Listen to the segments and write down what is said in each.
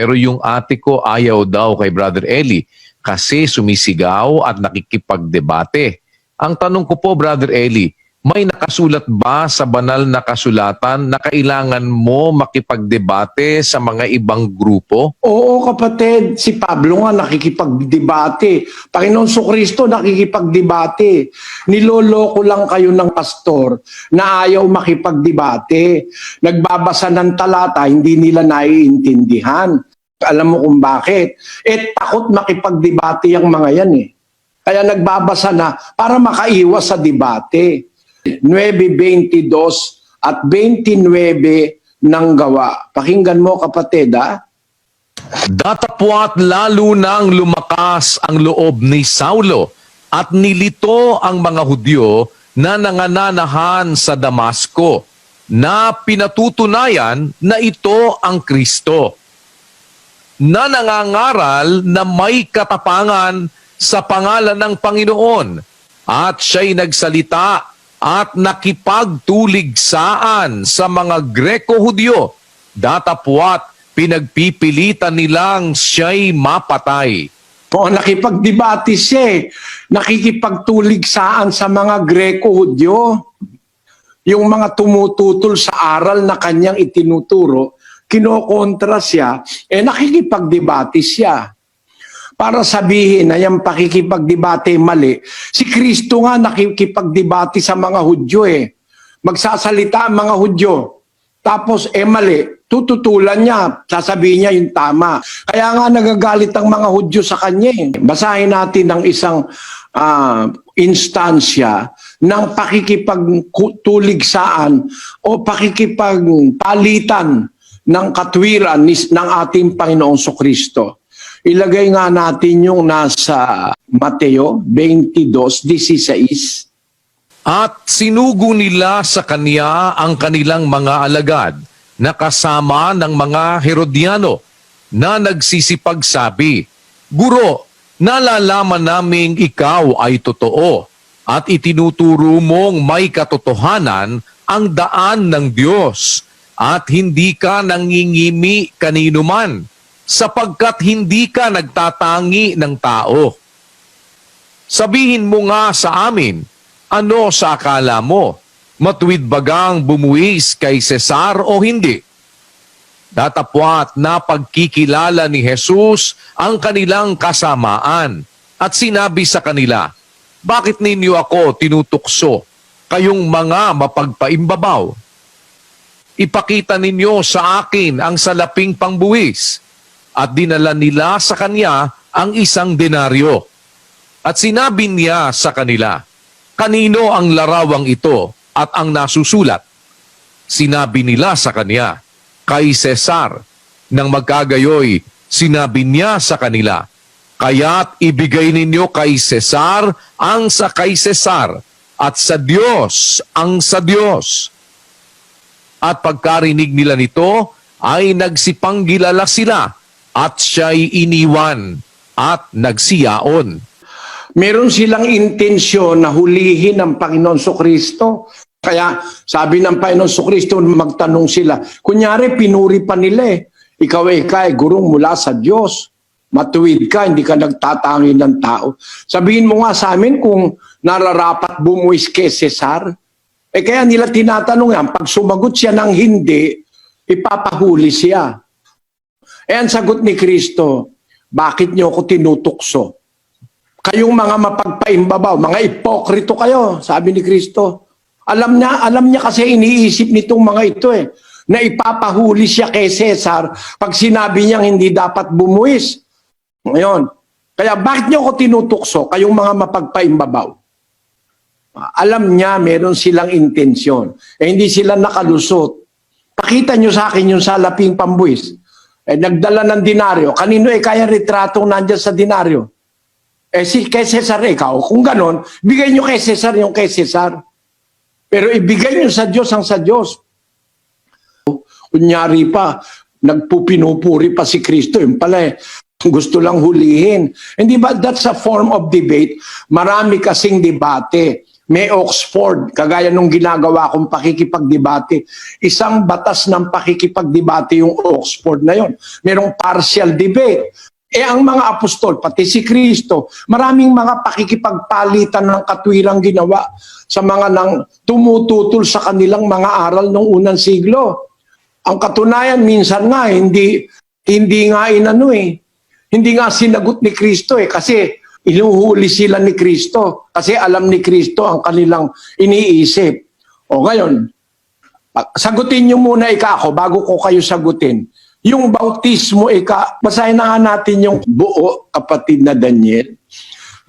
Pero yung ate ko ayaw daw kay Brother Eli kasi sumisigaw at nakikipagdebate. Ang tanong ko po, Brother Eli, may nakasulat ba sa banal na kasulatan na kailangan mo makipagdebate sa mga ibang grupo? Oo, kapatid, si Pablo nga nakikipagdebate. Panginoon Kristo nakikipagdebate. Niloloko lang kayo ng pastor na ayaw makipagdebate. Nagbabasa ng talata, hindi nila naiintindihan. Alam mo kung bakit? Takot makipagdebate yung mga yan eh. Kaya nagbabasa na para makaiwas sa debate. 9:22 at 29 ng Gawa. Pakinggan mo kapatid ha. Datapwat lalo nang lumakas ang loob ni Saulo at nilito ang mga Hudyo na nangananahan sa Damasco na pinatutunayan na ito ang Kristo, na nangangaral na may katapangan sa pangalan ng Panginoon, at siya'y nagsalita at nakipagtuligsaan sa mga Greko-Hudyo, datapwat pinagpipilitan nilang siya'y mapatay. O nakipagdebate siya eh. Nakikipagtuligsaan sa mga Greko-Hudyo. Yung mga tumututol sa aral na kanyang itinuturo, kinokontra siya, nakikipagdebate siya. Para sabihin na yung pakikipagdebate mali, si Kristo nga nakikipagdebate sa mga Hudyo eh. Magsasalita ang mga Hudyo, tapos mali, tututulan niya, sasabihin niya yung tama. Kaya nga nagagalit ang mga Hudyo sa kanya eh. Basahin natin ang isang instansya ng pakikipagtuligsaan o pakikipagpalitan ng katwiran ng ating Panginoong Kristo. Ilagay nga natin yung nasa Mateo 22:16. At sinugo nila sa kanya ang kanilang mga alagad na kasama ng mga Herodiano na nagsisipagsabi, Guro, nalalaman naming ikaw ay totoo at itinuturo mong may katotohanan ang daan ng Diyos at hindi ka nangingimi kanino man, sapagkat hindi ka nagtatangi ng tao. Sabihin mo nga sa amin, ano sa akala mo? Matuwid bagang bumuwis kay Cesar o hindi? Datapwat na pagkikilala ni Jesus ang kanilang kasamaan at sinabi sa kanila, Bakit ninyo ako tinutukso, kayong mga mapagpaimbabaw? Ipakita ninyo sa akin ang salaping pangbuwis. At dinala nila sa kanya ang isang denaryo. At sinabi niya sa kanila, Kanino ang larawang ito at ang nasusulat? Sinabi nila sa kanya, Kay Cesar. Nang magkagayoy, sinabi niya sa kanila, Kaya't ibigay ninyo kay Cesar ang sa kay Cesar at sa Diyos ang sa Diyos. At pagkarinig nila nito, ay nagsipanggilala sila at siya'y iniwan at nagsiyaon. Meron silang intensyon na hulihin ang Panginoon Kristo. Kaya sabi ng Panginoon Kristo, magtanong sila. Kunyari, pinuri pa nila eh. Ikaw ay gurong mula sa Diyos. Matuwid ka, hindi ka nagtatangi ng tao. Sabihin mo nga sa amin kung nararapat bumuwis kay Cesar. Kaya nila tinatanong yan, pag sumagot siya ng hindi, ipapahuli siya. Ang sagot ni Kristo, bakit niyo ako tinutukso? Kayong mga mapagpaimbabaw, mga ipokrito kayo, sabi ni Kristo. Alam niya kasi iniisip nitong mga ito eh, na ipapahuli siya kay Cesar pag sinabi niyang hindi dapat bumuwis. Ngayon, kaya bakit niyo ako tinutukso, kayong mga mapagpaimbabaw? Alam niya, meron silang intensyon. Hindi sila nakalusot. Pakita niyo sa akin yung salaping pambuwis. Nagdala ng dinaryo. Kanino kaya retratong nandyan sa dinaryo? Kay Cesar ikaw. Kung ganon, bigay nyo kay Cesar yung kay Cesar. Pero ibigay nyo sa Diyos ang sa Diyos. Kunyari pa, nagpupinupuri pa si Kristo. Yung pala gusto lang hulihin. Hindi ba that's a form of debate? Marami kasing debate. may Oxford, kagaya nung ginagawa kong pakikipagdebate. Isang batas ng pakikipagdebate yung Oxford na yon. Merong partial debate. Ang mga apostol, pati si Kristo, maraming mga pakikipagpalitan ng katwirang ginawa sa mga nang tumututol sa kanilang mga aral noong unang siglo. Ang katunayan, minsan nga, hindi nga hindi nga sinagot ni Kristo kasi inuhuli sila ni Kristo kasi alam ni Kristo ang kanilang iniisip. O ngayon, sagutin niyo muna ako bago ko kayo sagutin. Yung bautismo, basahin na nga natin yung buo, kapatid na Daniel.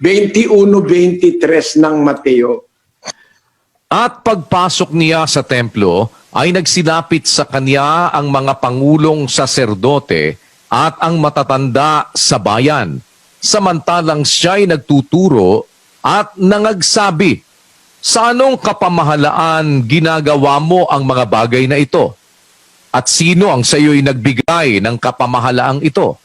21-23 ng Mateo. At pagpasok niya sa templo, ay nagsilapit sa kanya ang mga pangulong saserdote at ang matatanda sa bayan. Samantalang siya'y nagtuturo at nangagsabi, "Sa anong kapamahalaan ginagawa mo ang mga bagay na ito? At sino ang sa iyo'y nagbigay ng kapamahalaang ito?"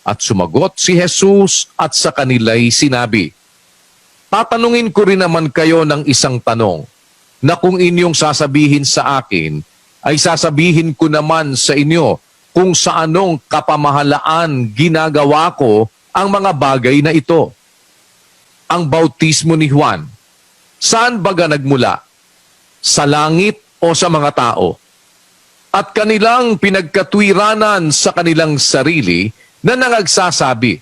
At sumagot si Jesus at sa kanila'y sinabi, "Tatanungin ko rin naman kayo ng isang tanong, na kung inyong sasabihin sa akin, ay sasabihin ko naman sa inyo kung sa anong kapamahalaan ginagawa ko ang mga bagay na ito. Ang bautismo ni Juan, saan baga nagmula? Sa langit o sa mga tao? At kanilang pinagkatwiranan sa kanilang sarili na nangagsasabi,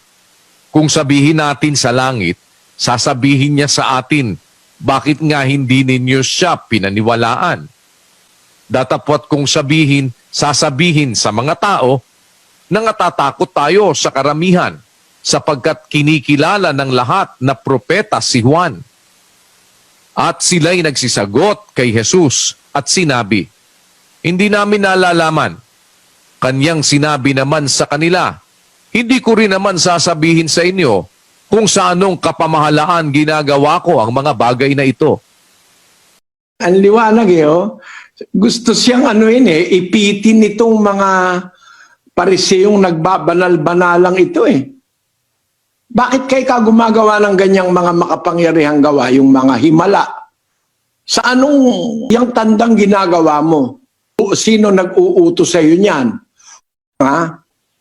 kung sabihin natin sa langit, sasabihin niya sa atin, bakit nga hindi ninyo siya pinaniwalaan? Datapwat kung sasabihin sa mga tao, nangatatakot tayo sa karamihan, sapagkat kinikilala ng lahat na propeta si Juan." At sila'y nagsisagot kay Jesus at sinabi, "Hindi namin nalalaman." Kanyang sinabi naman sa kanila, "Hindi ko rin naman sasabihin sa inyo kung sa anong kapamahalaan ginagawa ko ang mga bagay na ito." Ang liwanag Gusto siyang ipitin nitong mga pariseyong nagbabanal-banalang ito Bakit kayo gumagawa ng ganyang mga makapangyarihang gawa, yung mga himala? Sa anong yung tandang ginagawa mo? Sino nag-uutos sa iyo niyan?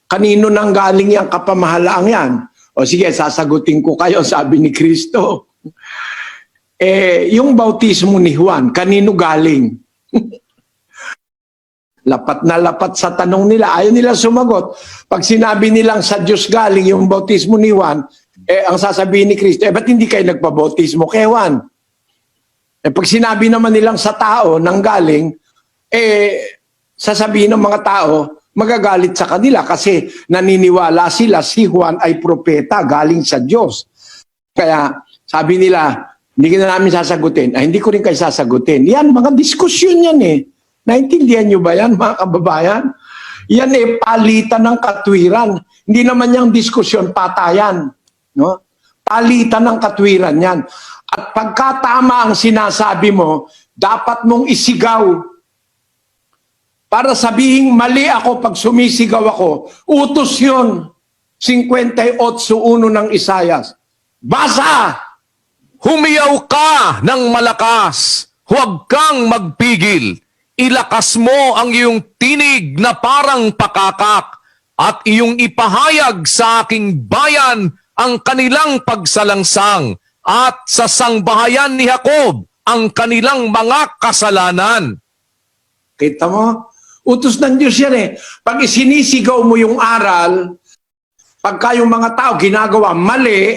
Kanino nang galing yung kapamahalaang yan? O sige, sasagutin ko kayo, sabi ni Kristo. Yung bautismo ni Juan, kanino galing? Lapat na lapat sa tanong nila. Ayaw nila sumagot. Pag sinabi nilang sa Diyos galing yung bautismo ni Juan, ang sasabihin ni Kristo, ba't hindi kayo nagpabautismo kay Juan? Pag sinabi naman nilang sa tao nang galing, sasabihin ng mga tao, magagalit sa kanila kasi naniniwala sila si Juan ay propeta galing sa Diyos. Kaya sabi nila, hindi na namin sasagutin. Hindi ko rin kayo sasagutin. Yan, mga diskusyon yan Naintindihan nyo ba yan, mga kababayan? Yan palitan ng katwiran. Hindi naman yung diskusyon, patayan. No? Palitan ng katwiran yan. At pagkatama ang sinasabi mo, dapat mong isigaw. Para sabihing mali ako pag sumisigaw ako. Utos yun. 58:1 ng Isayas. Basa! "Humiyaw ka ng malakas, huwag kang magpigil. Ilakas mo ang iyong tinig na parang pakakak at iyong ipahayag sa aking bayan ang kanilang pagsalangsang at sa sangbahayan ni Jacob ang kanilang mga kasalanan." Kita mo? Utos ng Diyos yan Pag isinisigaw mo yung aral, pagka yung mga tao ginagawa mali,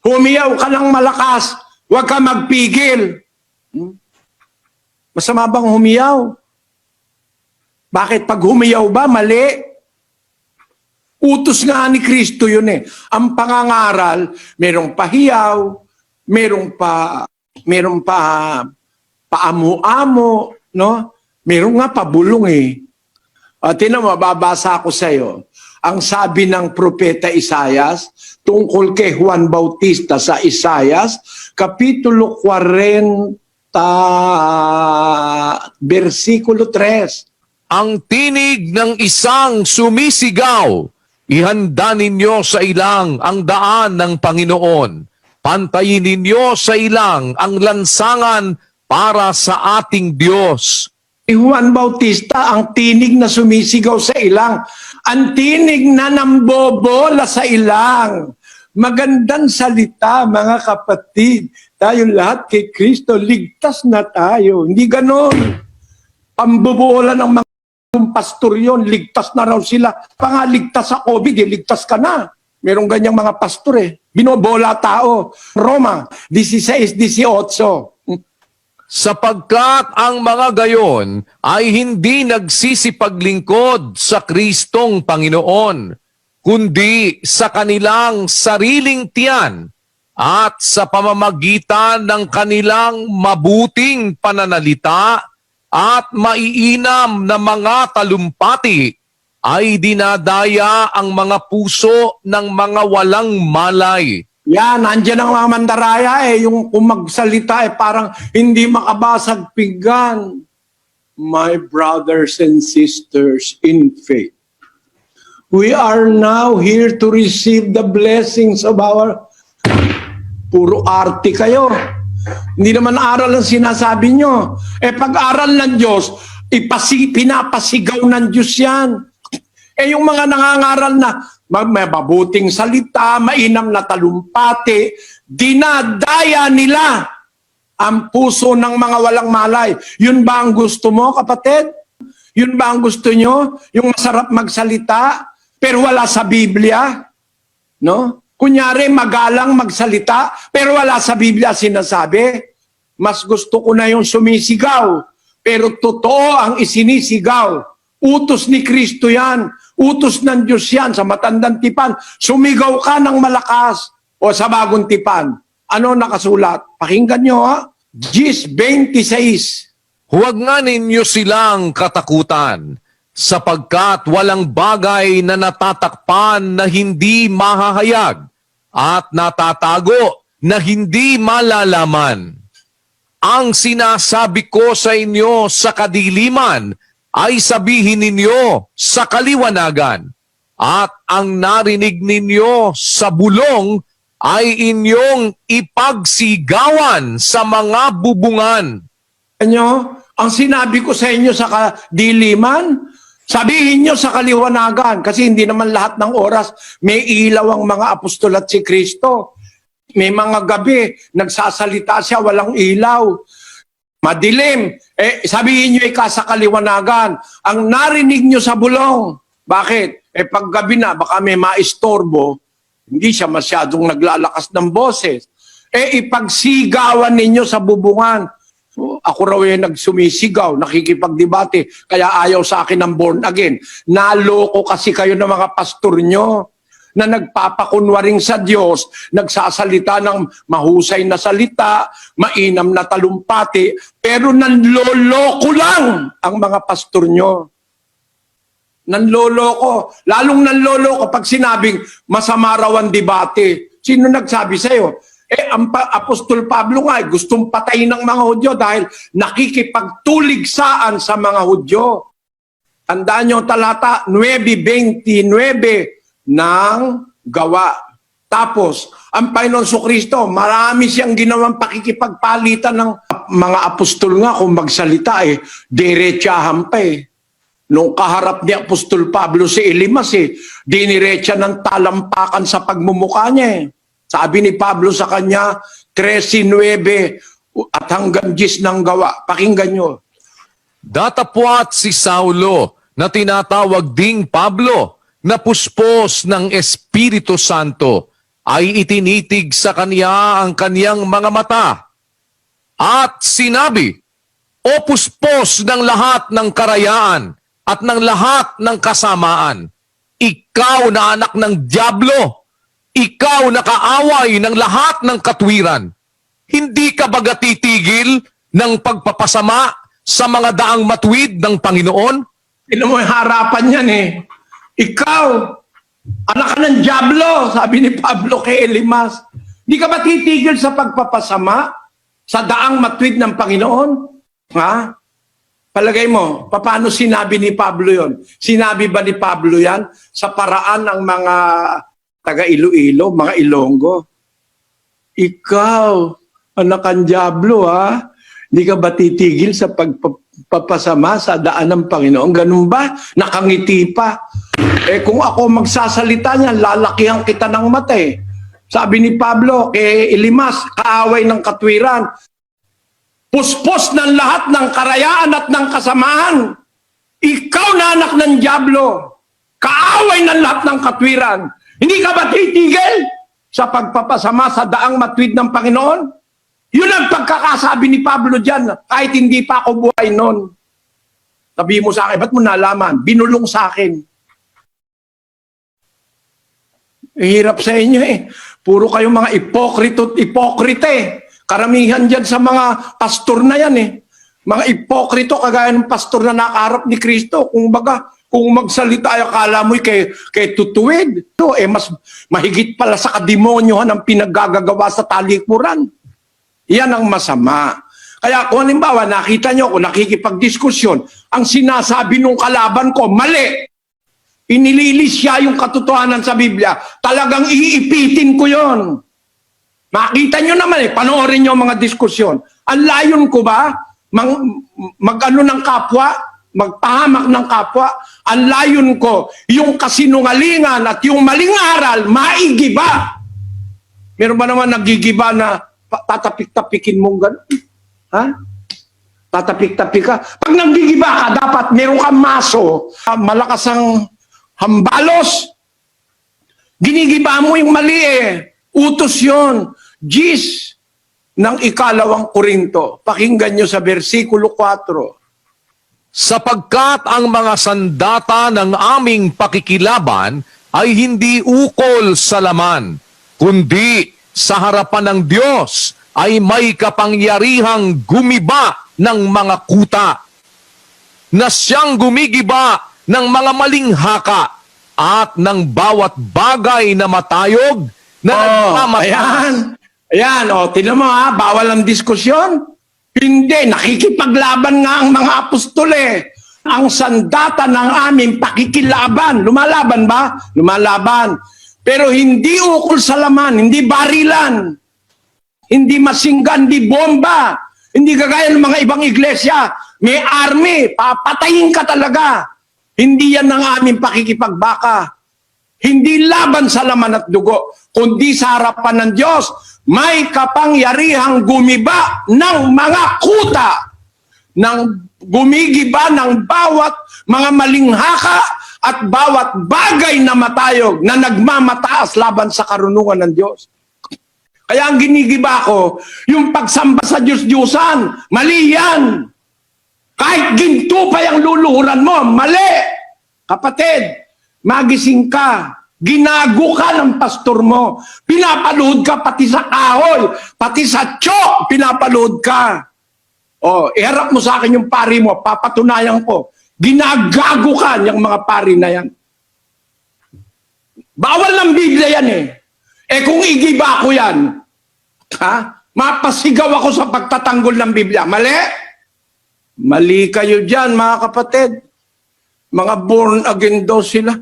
humiyaw ka ng malakas, huwag ka magpigil. Masama bang humiyaw? Bakit? Pag humiyaw ba, mali? Utos nga ni Kristo yun Ang pangangaral, merong pahiyaw, merong paamu-amo, no? Merong nga pabulong Tinan mo, babasa ko sa iyo. Ang sabi ng propeta Isayas tungkol kay Juan Bautista sa Isayas, Kapitulo 40, versikulo 3. "Ang tinig ng isang sumisigaw, ihanda ninyo sa ilang ang daan ng Panginoon. Pantayin ninyo sa ilang ang lansangan para sa ating Diyos. Si Juan Bautista, ang tinig na sumisigaw sa ilang, ang tinig na nambobola sa ilang. Magandang salita, mga kapatid. Tayo lahat kay Kristo, ligtas na tayo. Hindi ganon. Pambobola ng mga pastor yun, ligtas na raw sila. Pangaligtas sa COVID, ligtas ka na. Merong ganyang mga pastor Binobola tao. Roma 16:18. Sapagkat ang mga gayon ay hindi nagsisipaglingkod sa Kristong Panginoon, kundi sa kanilang sariling tiyan at sa pamamagitan ng kanilang mabuting pananalita at maiinam na mga talumpati ay dinadaya ang mga puso ng mga walang malay. Yan, andyan ang mga mandaraya yung kung magsalita parang hindi makabasag pinggan. My brothers and sisters in faith, we are now here to receive the blessings of our... Puro arte kayo. Hindi naman aral ang sinasabi nyo. Pag-aral ng Diyos, pinapasigaw ng Diyos yan. Yung mga nangangaral na may mabuting salita, mainam na talumpati, dinadaya nila ang puso ng mga walang malay. Yun ba ang gusto mo, kapatid? Yun ba ang gusto nyo? Yung masarap magsalita, pero wala sa Biblia? No? Kunyari, magalang magsalita, pero wala sa Biblia sinasabi. Mas gusto ko na yung sumisigaw, pero totoo ang isinisigaw. Utos ni Kristo yan. Utos ng Diyos yan sa matandang tipan. Sumigaw ka ng malakas o sa bagong tipan. Ano nakasulat? Pakinggan nyo Gis 26. Huwag nga ninyo silang katakutan, sapagkat walang bagay na natatakpan na hindi mahahayag at natatago na hindi malalaman. Ang sinasabi ko sa inyo sa kadiliman ay sabihin ninyo sa kaliwanagan, at ang narinig ninyo sa bulong ay inyong ipagsigawan sa mga bubungan. Ano? Ang sinabi ko sa inyo sa kadiliman, sabihin nyo sa kaliwanagan, kasi hindi naman lahat ng oras may ilaw ang mga apostol at si Kristo. May mga gabi, nagsasalita siya, walang ilaw. Madilim. Sabihin nyo sa kaliwanagan, ang narinig nyo sa bulong. Bakit? Pag gabi na, baka may maistorbo, hindi siya masyadong naglalakas ng boses. Ipagsigawan ninyo sa bubungan. Ako raw nagsumisigaw, nakikipagdebate, kaya ayaw sa akin ng born again. Naloko kasi kayo ng mga pastor nyo na nagpapakunwaring sa Diyos, nagsasalita ng mahusay na salita, mainam na talumpati, pero nanloloko lang ang mga pastor nyo. Nanloloko. Lalong nanloloko pag sinabing masama raw ang debate. Sino nagsabi sa'yo? Ang Apostol Pablo nga, gustong patayin ng mga Hudyo dahil nakikipagtuligsaan sa mga Hudyo. Tandaan nyo talata 9:29 ng gawa. Tapos, ang Panginoon Kristo, marami siyang ginawang pakikipagpalitan ng mga apostol nga kung magsalita diretsahan pa Nung kaharap ni Apostol Pablo si Elimas diniretsa ng talampakan sa pagmumukha niya Sabi ni Pablo sa kanya, 13:9 at hanggang 10 ng gawa. Pakinggan nyo. Datapwat si Saulo na tinatawag ding Pablo na puspos ng Espiritu Santo ay itinitig sa kanya ang kaniyang mga mata at sinabi, O puspos ng lahat ng karayaan at ng lahat ng kasamaan, ikaw na anak ng dyablo, ikaw na kaaway ng lahat ng katwiran, hindi ka baga titigil ng pagpapasama sa mga daang matuwid ng Panginoon? Tignan mo yung harapan yan Ikaw, anak ka ng dyablo, sabi ni Pablo kay Elimas. Hindi ka ba titigil sa pagpapasama sa daang matuwid ng Panginoon? Ha? Palagay mo, paano sinabi ni Pablo yon? Sinabi ba ni Pablo yan sa paraan ng mga taga Iloilo, mga Ilonggo? ikaw, anak ng Diablo, ha? Hindi ka ba titigil sa pagpapasama sa daan ng Panginoon? Ganun ba? Nakangiti pa. Kung ako magsasalita niyan, lalakihan kita ng mata eh. Sabi ni Pablo kay Elimas, kaaway ng katwiran, puspos ng lahat ng karayaan at ng kasamaan. Ikaw na anak ng Diablo, kaaway ng lahat ng katwiran. Hindi ka ba titigil sa pagpapasama sa daang matwid ng Panginoon? Yun ang pagkakasabi ni Pablo dyan, kahit hindi pa ako buhay noon. Sabi mo sa akin, ba't mo nalaman? Binulong sa akin. Hirap sa inyo eh. Puro kayong mga ipokrite. Karamihan dyan sa mga pastor na yan eh. Mga ipokrito, kagaya ng pastor na nakaharap ni Kristo. Kung magsalita ay akala mo'y kay tutuwid. Mas mahigit pala sa kademonyohan ang pinaggagawa sa talikuran. Yan ang masama. Kaya kung halimbawa, nakita nyo ako nakikipagdiskusyon, ang sinasabi nung kalaban ko, mali. Inililis siya yung katotohanan sa Biblia. Talagang iipitin ko yon. Makita nyo naman panoorin nyo mga diskusyon. Ang layon ko ba, mag-ano ng kapwa, magpahamak ng kapwa, ang layon ko, yung kasinungalingan at yung maling aral, maigiba. Meron ba naman nagigiba na tatapik-tapikin mong gano'n? Ha? Tatapik-tapik ka. Pag naggigiba ka, dapat meron kang maso, malakas ang hambalos. Ginigiba mo yung mali eh. Utos yun. Gis ng 2 Korinto. Pakinggan nyo sa versikulo 4. Sapagkat ang mga sandata ng aming pakikilaban ay hindi ukol sa laman, kundi sa harapan ng Diyos ay may kapangyarihang gumiba ng mga kuta, na siyang gumigiba ng mga maling haka at ng bawat bagay na matayog na nagmamatay. Ayan, tinan mo ha, bawal ang diskusyon. Hindi, nakikipaglaban nga ang mga apostol eh. Ang sandata ng aming pakikilaban, lumalaban ba? Lumalaban. Pero hindi ukol sa laman, hindi barilan, hindi masinggan, hindi bomba, hindi kagaya ng mga ibang iglesia. May army, papatayin ka talaga. Hindi yan ang aming pakikipagbaka. Hindi laban sa laman at dugo, kundi sa harapan ng Diyos, may kapangyarihang gumiba ng mga kuta, ng gumigiba ng bawat mga maling haka at bawat bagay na matayog na nagmamataas laban sa karunungan ng Diyos. Kaya ang ginigiba ko, yung pagsamba sa Diyos-Diyusan, mali yan. Kahit ginto pa yung luluhuran mo, mali. Kapatid, magising ka, ginago ka ng pastor mo, pinapaluhod ka pati sa kahoy, pati sa tiyok, pinapaluhod ka. Iharap mo sa akin yung pari mo, papatunayan ko, ginagago ka yung mga pari na yan. Bawal ng Biblia yan eh. Kung igiba ko yan, mapasigaw ako sa pagtatanggol ng Biblia. Mali? Mali kayo dyan, mga kapatid. Mga born again daw sila.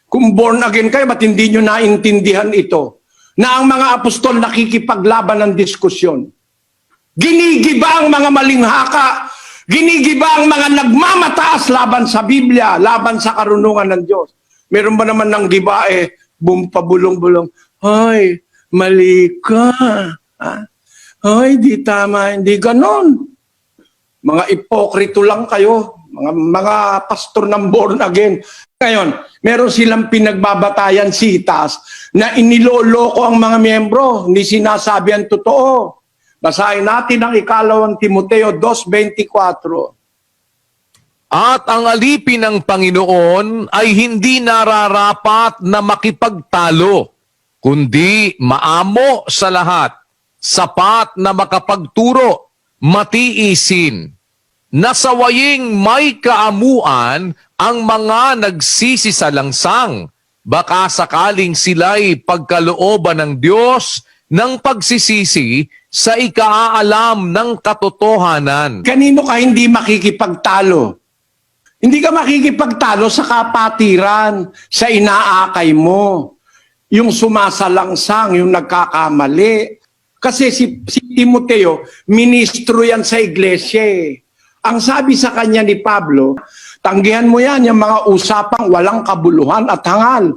Kung born again kayo, ba't hindi nyo naintindihan ito? Na ang mga apostol nakikipaglaban ng diskusyon. Ginigiba ang mga maling haka. Ginigiba ang mga nagmamataas laban sa Biblia, laban sa karunungan ng Diyos. Meron ba naman ng giba pabulong-bulong, "Hoy, mali ka. Hoy, di tama." Hindi ganon. Mga ipokrito lang kayo. Mga pastor ng born again. Ngayon, meron silang pinagbabatayan sitas na iniloloko ang mga miyembro. Hindi sinasabi ang totoo. Basahin natin ang 2 Timoteo 2:24. At ang alipin ng Panginoon ay hindi nararapat na makipagtalo, kundi maamo sa lahat, sapat na makapagturo, matiisin, nasawaying may kaamuan ang mga nagsisisalangsang, baka sakaling sila'y pagkalooban ng Diyos ng pagsisisi sa ikaalam ng katotohanan. Kanino ka hindi makikipagtalo? Hindi ka makikipagtalo sa kapatiran, sa inaakay mo, yung sumasalangsang, yung nagkakamali. Kasi si Timoteo, ministro yan sa iglesia eh. Ang sabi sa kanya ni Pablo, tanggihan mo yan, yung mga usapang walang kabuluhan at hangal,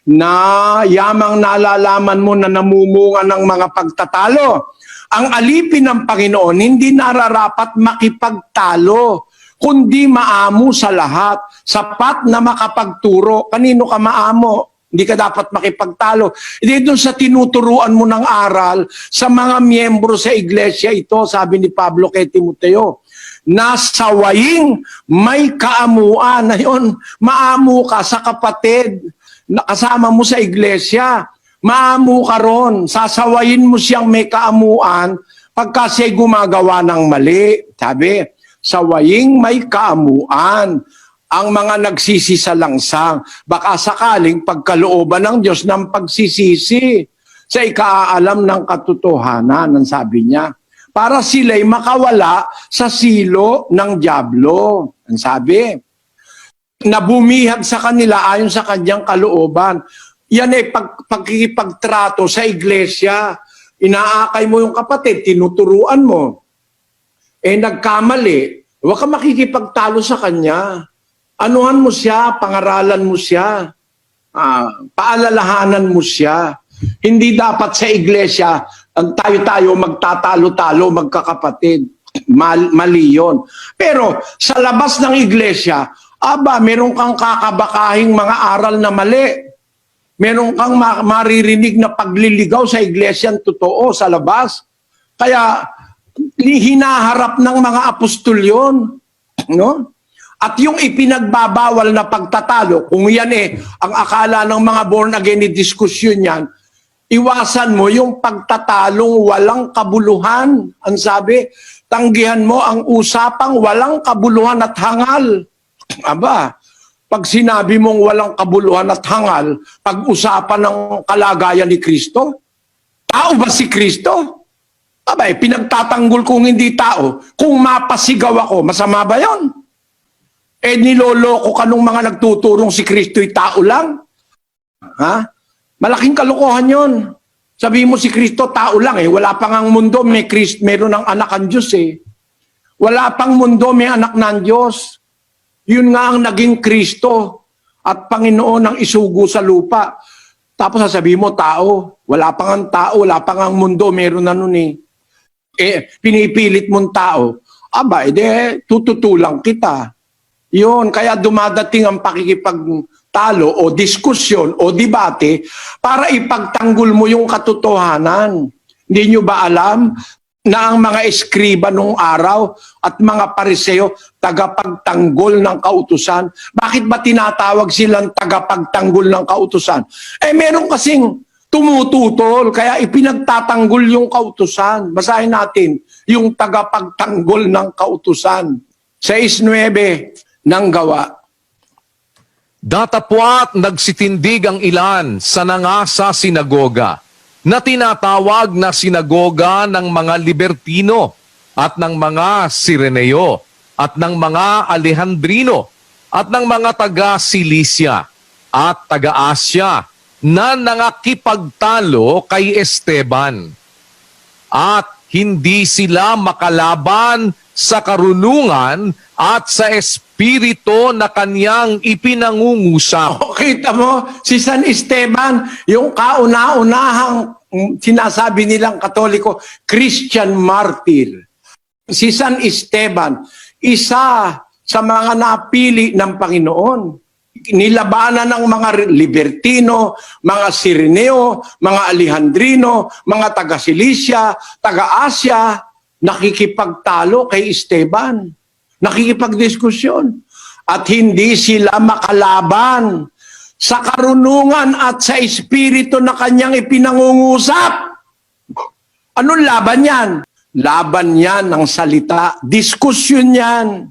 na yamang nalalaman mo na namumunga ng mga pagtatalo. Ang alipin ng Panginoon, hindi nararapat makipagtalo, kundi maamo sa lahat, sapat na makapagturo. Kanino ka maamo? Hindi ka dapat makipagtalo. Hindi doon sa tinuturuan mo ng aral sa mga miyembro sa iglesia ito, sabi ni Pablo kay Timoteo, nasawaing may kaamuan. Ayun, maamo ka sa kapatid na kasama mo sa iglesia. Maamo ka ron. Sasawayin mo siyang may kaamuan pagka siya'y gumagawa ng mali. Sabi, sawaing may kaamuan ang mga nagsisisalangsang. Baka sakaling pagkalooban ng Diyos ng pagsisisi sa ikaalam ng katotohanan, ang sabi niya. Para sila'y makawala sa silo ng dyablo. Ang sabi, na bumihag sa kanila ayon sa kanyang kalooban. Yan ay pagkikipagtrato sa iglesia. Inaakay mo yung kapatid, tinuturuan mo. Nagkamali, huwag ka makikipagtalo sa kanya. Anuhan mo siya, pangaralan mo siya, paalalahanan mo siya. Hindi dapat sa iglesia, tayo-tayo magtatalo-talo, magkakapatid. Mali yun. Pero sa labas ng iglesia, meron kang kakabakahing mga aral na mali. Meron kang maririnig na pagliligaw sa iglesia, totoo, sa labas. Kaya hinaharap ng mga apostol yun. No? At yung ipinagbabawal na pagtatalo, kung yan ang akala ng mga born again ni diskusyon yan, iwasan mo yung pagtatalong walang kabuluhan. Ang sabi, tanggihan mo ang usapang walang kabuluhan at hangal. Pag sinabi mong walang kabuluhan at hangal, pag-usapan ng kalagayan ni Kristo, tao ba si Kristo? Pinagtatanggol kung hindi tao. Kung mapasigaw ako, masama ba yon? Niloloko ka nung mga nagtuturong si Kristo'y tao lang? Malaking kalokohan yon. Sabi mo si Kristo tao lang Wala pang ang mundo, meron ng anak ang Diyos Wala pang mundo, may anak ng Diyos. Yun nga ang naging Kristo at Panginoon ng isugo sa lupa. Tapos sasabihin mo, tao. Wala pang ang tao, wala pang ang mundo, meron na nun pinipilit mong tao. Tututulang kita. Yun, kaya dumadating ang pakikipagtalo o diskusyon o debate para ipagtanggol mo yung katotohanan. Hindi nyo ba alam na ang mga eskriba nung araw at mga pariseo tagapagtanggol ng kautusan? Bakit ba tinatawag silang tagapagtanggol ng kautusan? Meron kasing tumututol, kaya ipinagtatanggol yung kautusan. Basahin natin yung tagapagtanggol ng kautusan. 6:9 ng Gawa. Datapwat nagsitindig ang ilan sa nangasa sinagoga, na tinatawag na sinagoga ng mga Libertino at ng mga Sireneo at ng mga Alejandrino at ng mga taga-Cilicia at taga-Asya na nangakipagtalo kay Esteban. At hindi sila makalaban sa karunungan at sa espiritu na kanyang ipinangungusap. Kita mo, si San Esteban, yung kauna-unahang sinasabi nilang Katoliko, Christian martyr. Si San Esteban, isa sa mga napili ng Panginoon. Nilabanan ng mga Libertino, mga Sireneo, mga Alejandrino, mga taga-Cilicia, taga-Asya, nakikipagtalo kay Esteban. Nakikipagdiskusyon. At hindi sila makalaban sa karunungan at sa espiritu na kanyang ipinangungusap. Anong laban yan? Laban yan ng salita. Diskusyon yan.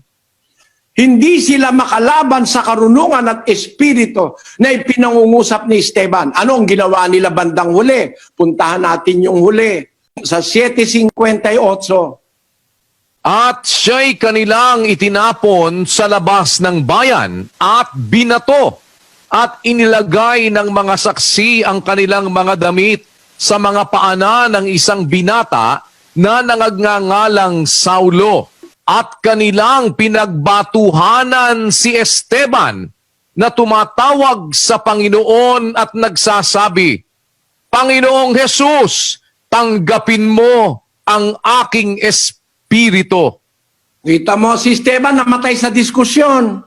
Hindi sila makalaban sa karunungan at espiritu na ipinangungusap ni Esteban. Ano ang ginawa nila bandang huli? Puntahan natin yung huli. Sa 7:58. At siya'y kanilang itinapon sa labas ng bayan at binato at inilagay ng mga saksi ang kanilang mga damit sa mga paanan ng isang binata na nangagngangalang Saulo at kanilang pinagbatuhanan si Esteban na tumatawag sa Panginoon at nagsasabi, Panginoong Jesus, tanggapin mo ang aking espiritu. Kita mo, si Esteban namatay sa diskusyon.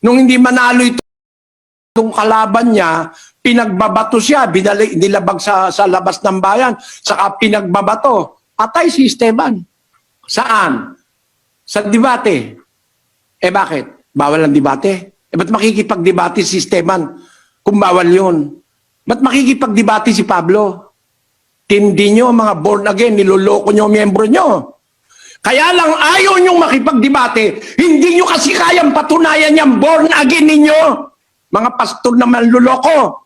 Nung hindi manalo itong kalaban niya, pinagbabato siya, nilabag sa labas ng bayan, saka pinagbabato. Patay si Esteban. Saan? Sa debate. Bakit? Bawal ang debate? Ba't makikipagdebate si Esteban kung bawal yun? Ba't makikipagdebate si Pablo? Tindi nyo, mga born again, niloloko nyo, miyembro nyo. Kaya lang ayaw nyong makipagdebate, hindi nyo kasi kayang patunayan yung born again ninyo. Mga pastor na manluloko.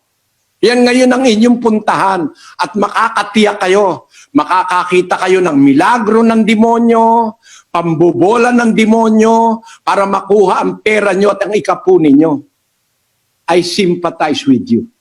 Yan ngayon ang inyong puntahan at makakatiyak kayo. Makakakita kayo ng milagro ng demonyo, pambobola ng demonyo para makuha ang pera nyo at ang ikapu ninyo. I sympathize with you.